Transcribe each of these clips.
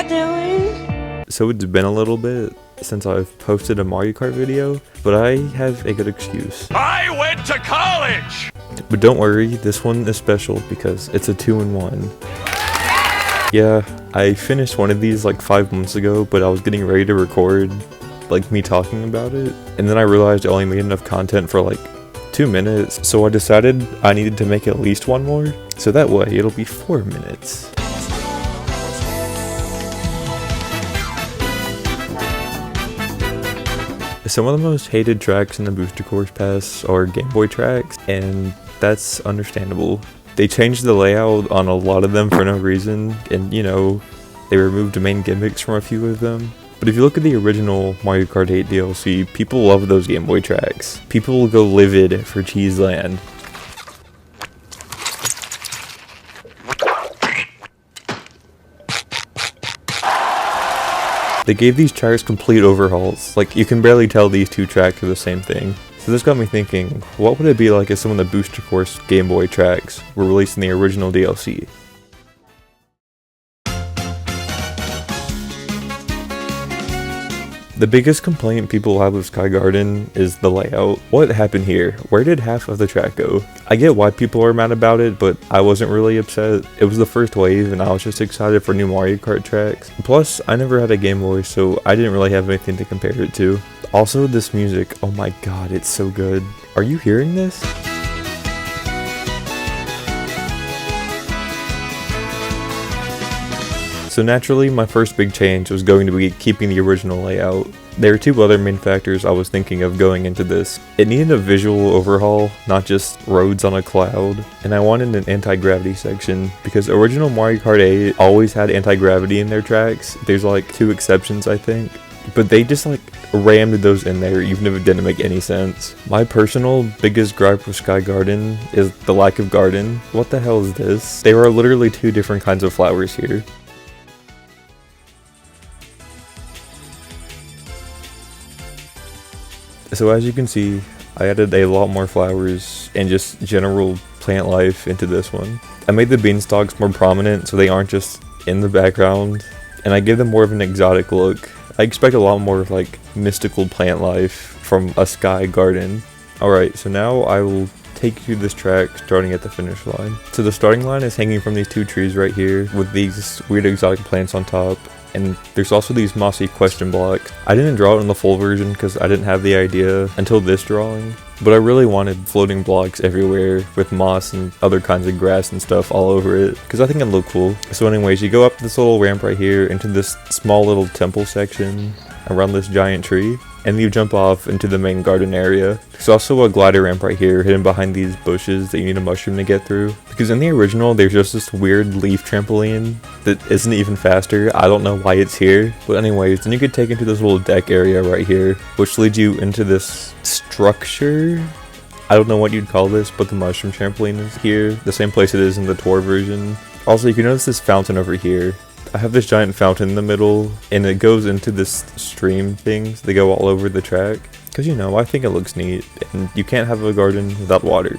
you doing? So it's been a little bit since I've posted a Mario Kart video, but I have a good excuse. I went to college! But don't worry, this one is special because it's a 2-in-1. Yeah, I finished one of these like 5 months ago, but I was getting ready to record like me talking about it, and then I realized I only made enough content for like 2 minutes, so I decided I needed to make at least one more, so that way it'll be 4 minutes. Some of the most hated tracks in the Booster Course Pass are Game Boy tracks, and that's understandable. They changed the layout on a lot of them for no reason, and you know, they removed main gimmicks from a few of them. But if you look at the original Mario Kart 8 DLC, people love those Game Boy tracks. People will go livid for Cheese Land. They gave these tracks complete overhauls. Like, you can barely tell these two tracks are the same thing. So this got me thinking, what would it be like if some of the Booster Course Game Boy tracks were released in the original DLC? The biggest complaint people have with Sky Garden is the layout. What happened here? Where did half of the track go? I get why people are mad about it, but I wasn't really upset. It was the first wave and I was just excited for new Mario Kart tracks. Plus, I never had a Game Boy, so I didn't really have anything to compare it to. Also, this music, oh my god, it's so good. Are you hearing this? So naturally, my first big change was going to be keeping the original layout. There are two other main factors I was thinking of going into this. It needed a visual overhaul, not just roads on a cloud, and I wanted an anti-gravity section, because original Mario Kart 8 always had anti-gravity in their tracks. There's like 2 exceptions, I think, but they just like rammed those in there even if it didn't make any sense. My personal biggest gripe with Sky Garden is the lack of garden. What the hell is this? There are literally 2 different kinds of flowers here. So as you can see, I added a lot more flowers and just general plant life into this one. I made the beanstalks more prominent so they aren't just in the background, and I gave them more of an exotic look. I expect a lot more like mystical plant life from a Sky Garden. Alright, so now I will take you through this track starting at the finish line. So the starting line is hanging from these 2 trees right here with these weird exotic plants on top. And there's also these mossy question blocks. I didn't draw it in the full version because I didn't have the idea until this drawing, but I really wanted floating blocks everywhere with moss and other kinds of grass and stuff all over it because I think it'd look cool. So anyways, you go up this little ramp right here into this small little temple section around this giant tree, and you jump off into the main garden area. There's also a glider ramp right here hidden behind these bushes that you need a mushroom to get through, because in the original there's just this weird leaf trampoline that isn't even faster. I don't know why it's here, but anyways, then you get taken to this little deck area right here, which leads you into this structure. I don't know what you'd call this, but the mushroom trampoline is here, the same place it is in the tour version. Also, you can notice this fountain over here. I have this giant fountain in the middle, and it goes into this stream things. They go all over the track, because you know, I think it looks neat, and you can't have a garden without water.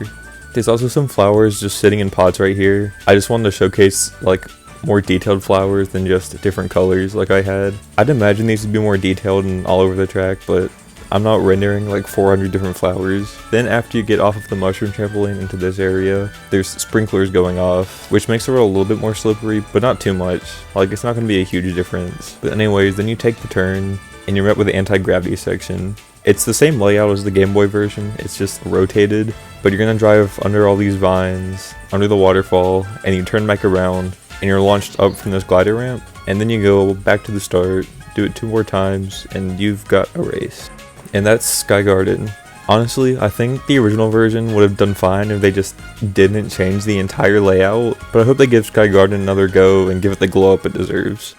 There's also some flowers just sitting in pots right here. I just wanted to showcase like more detailed flowers than just different colors like I had. I'd imagine these would be more detailed and all over the track, but I'm not rendering like 400 different flowers. Then after you get off of the mushroom trampoline into this area, there's sprinklers going off, which makes the road a little bit more slippery, but not too much. Like, it's not going to be a huge difference. But anyways, then you take the turn, and you're met with the anti-gravity section. It's the same layout as the Game Boy version, it's just rotated, but you're going to drive under all these vines, under the waterfall, and you turn back around, and you're launched up from this glider ramp, and then you go back to the start, do it 2 more times, and you've got a race. And that's Sky Garden. Honestly, I think the original version would have done fine if they just didn't change the entire layout, but I hope they give Sky Garden another go and give it the glow up it deserves.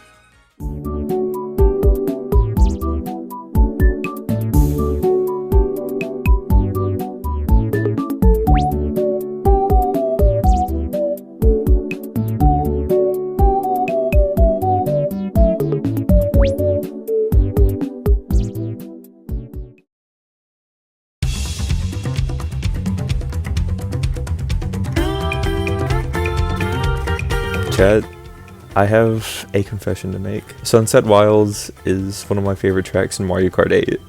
Chat, I have a confession to make. Sunset Wilds is one of my favorite tracks in Mario Kart 8.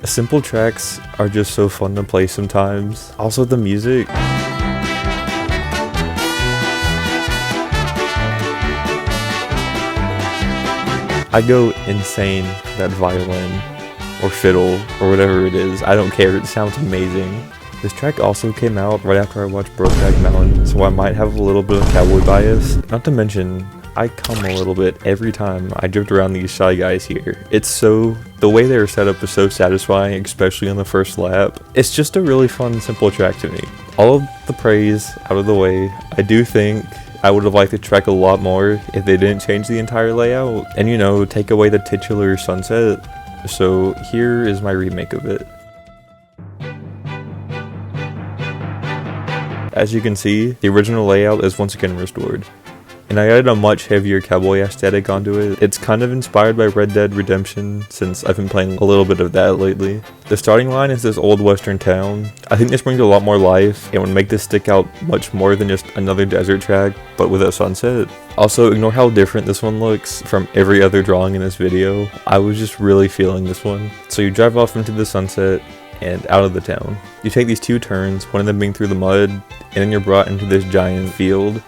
Simple tracks are just so fun to play sometimes. Also the music. I go insane for that violin or fiddle or whatever it is. I don't care, it sounds amazing. This track also came out right after I watched Brokeback Mountain, so I might have a little bit of cowboy bias. Not to mention, I come a little bit every time I drift around these Shy Guys here. The way they're set up is so satisfying, especially on the first lap. It's just a really fun, simple track to me. All of the praise out of the way, I do think I would have liked the track a lot more if they didn't change the entire layout and, you know, take away the titular sunset. So here is my remake of it. As you can see, the original layout is once again restored, and I added a much heavier cowboy aesthetic onto it. It's kind of inspired by Red Dead Redemption, since I've been playing a little bit of that lately. The starting line is this old western town. I think this brings a lot more life and would make this stick out much more than just another desert track, but with a sunset. Also, ignore how different this one looks from every other drawing in this video. I was just really feeling this one. So you drive off into the sunset and out of the town. You take these two turns, one of them being through the mud, and then you're brought into this giant field.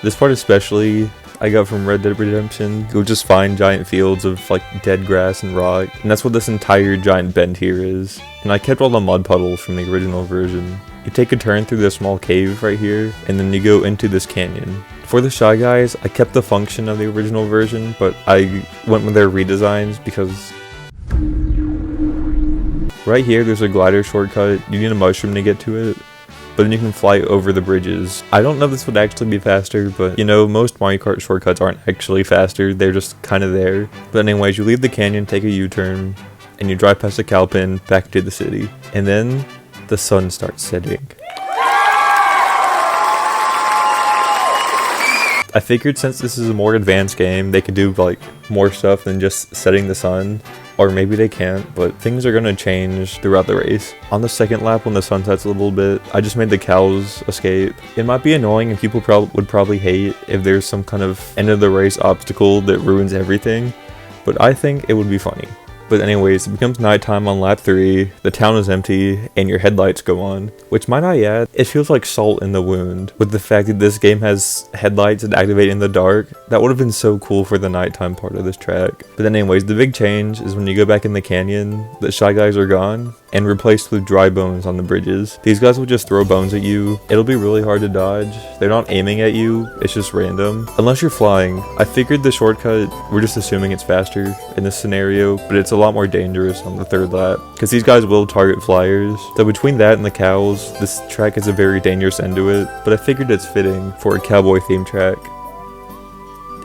This part especially, I got from Red Dead Redemption. You'll just find giant fields of like dead grass and rock, and that's what this entire giant bend here is. And I kept all the mud puddles from the original version. You take a turn through this small cave right here, and then you go into this canyon. For the Shy Guys, I kept the function of the original version, but I went with their redesigns because right here there's a glider shortcut. You need a mushroom to get to it, but then you can fly over the bridges. I don't know if this would actually be faster, but you know, most Mario Kart shortcuts aren't actually faster, they're just kind of there. But anyways, you leave the canyon, take a U-turn, and you drive past the cow pen back to the city. And then the sun starts setting. I figured since this is a more advanced game, they could do like more stuff than just setting the sun. Or maybe they can't, but things are going to change throughout the race. On the second lap when the sun sets a little bit, I just made the cows escape. It might be annoying and people would probably hate if there's some kind of end of the race obstacle that ruins everything, but I think it would be funny. But anyways, it becomes nighttime on lap 3, the town is empty, and your headlights go on. Which, might I add, it feels like salt in the wound, with the fact that this game has headlights that activate in the dark. That would have been so cool for the nighttime part of this track. But then anyways, the big change is when you go back in the canyon, the Shy Guys are gone, and replaced with dry bones on the bridges. These guys will just throw bones at you. It'll be really hard to dodge. They're not aiming at you, it's just random. Unless you're flying. I figured the shortcut, we're just assuming it's faster in this scenario, but it's a lot more dangerous on the third lap, because these guys will target flyers. So between that and the cows, this track has a very dangerous end to it, but I figured it's fitting for a cowboy themed track.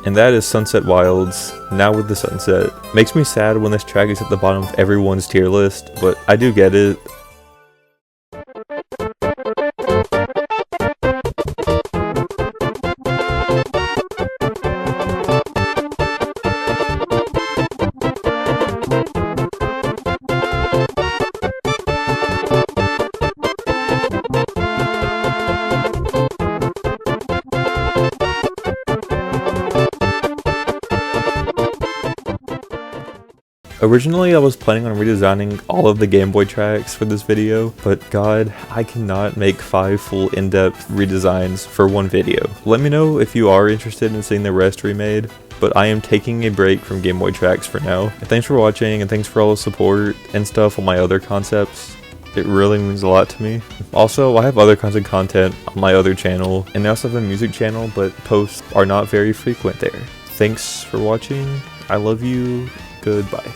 And that is Sunset Wilds, now with the sunset. Makes me sad when this track is at the bottom of everyone's tier list, but I do get it. Originally, I was planning on redesigning all of the Game Boy tracks for this video, but god, I cannot make 5 full in-depth redesigns for one video. Let me know if you are interested in seeing the rest remade, but I am taking a break from Game Boy tracks for now. And thanks for watching, and thanks for all the support and stuff on my other concepts. It really means a lot to me. Also, I have other kinds of content on my other channel, and I also have a music channel, but posts are not very frequent there. Thanks for watching, I love you, goodbye.